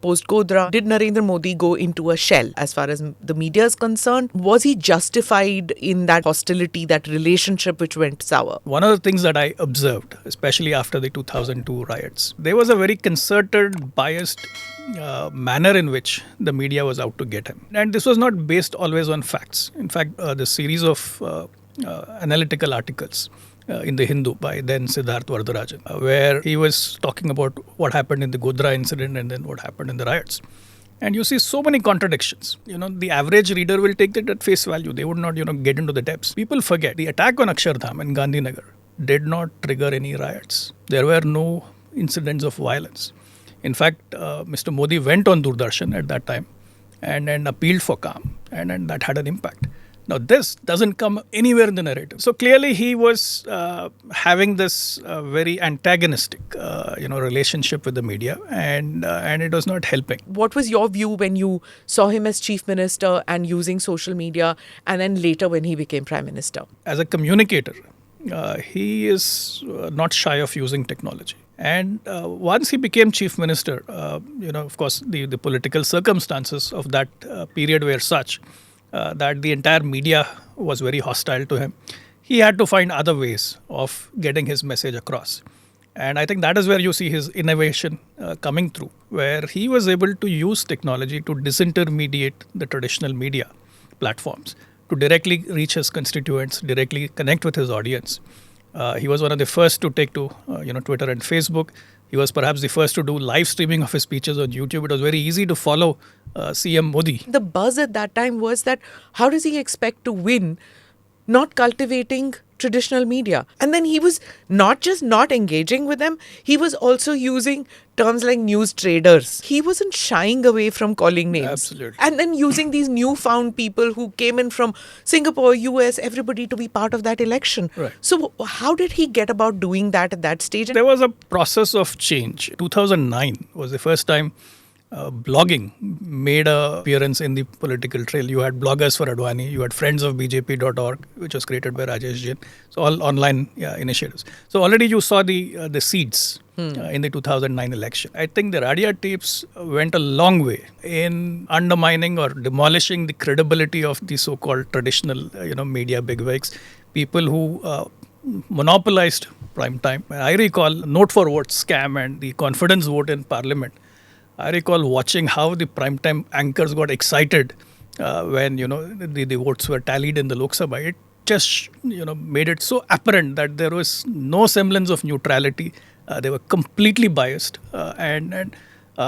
post Godhra, did Narendra Modi go into a shell as far as the media is concerned? Was he justified in that hostility, that relationship which went sour? One of the things that I observed, especially after the 2002 riots, there was a very concerted, biased manner in which the media was out to get him. And this was not based always on facts. In fact, the series of analytical articles in the Hindu by then Siddharth Vardarajan, where he was talking about what happened in the Godhra incident and then what happened in the riots. And you see so many contradictions. The average reader will take that at face value. They would not, get into the depths. People forget the attack on Akshardham in Gandhinagar did not trigger any riots. There were no incidents of violence. In fact, Mr. Modi went on Doordarshan at that time and appealed for calm, and that had an impact. Now, this doesn't come anywhere in the narrative. So clearly, he was having this very antagonistic, relationship with the media, and it was not helping. What was your view when you saw him as chief minister and using social media, and then later when he became prime minister? As a communicator, he is not shy of using technology. And once he became chief minister, of course, the political circumstances of that period were such that the entire media was very hostile to him. He had to find other ways of getting his message across. And I think that is where you see his innovation coming through, where he was able to use technology to disintermediate the traditional media platforms, to directly reach his constituents, directly connect with his audience. He was one of the first to take to Twitter and Facebook. He was perhaps the first to do live streaming of his speeches on YouTube. It was very easy to follow CM Modi. The buzz at that time was that how does he expect to win not cultivating traditional media? And then he was not just not engaging with them, he was also using terms like news traders. He wasn't shying away from calling names. Absolutely. And then using these newfound people who came in from Singapore, US, everybody to be part of that election. Right. So how did he get about doing that at that stage? There was a process of change. 2009 was the first time blogging made an appearance in the political trail. You had bloggers for Advani, you had friends of BJP.org, which was created by Rajesh Jain. So all online initiatives. So already you saw the seeds in the 2009 election. I think the Radia Tapes went a long way in undermining or demolishing the credibility of the so-called traditional media bigwigs, people who monopolized prime time. I recall Note for Vote scam and the confidence vote in Parliament. I recall watching how the primetime anchors got excited when the votes were tallied in the Lok Sabha. It just made it so apparent that there was no semblance of neutrality. They were completely biased, and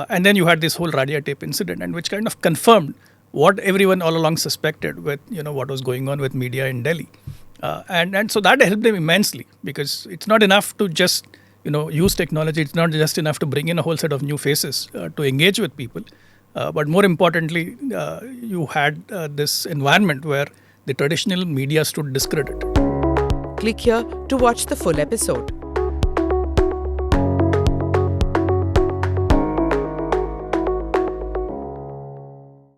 then you had this whole Radia Tape incident, and which kind of confirmed what everyone all along suspected with what was going on with media in Delhi, and so that helped them immensely, because it's not enough to just use technology. It's not just enough to bring in a whole set of new faces to engage with people. But more importantly, you had this environment where the traditional media stood discredited. Click here to watch the full episode.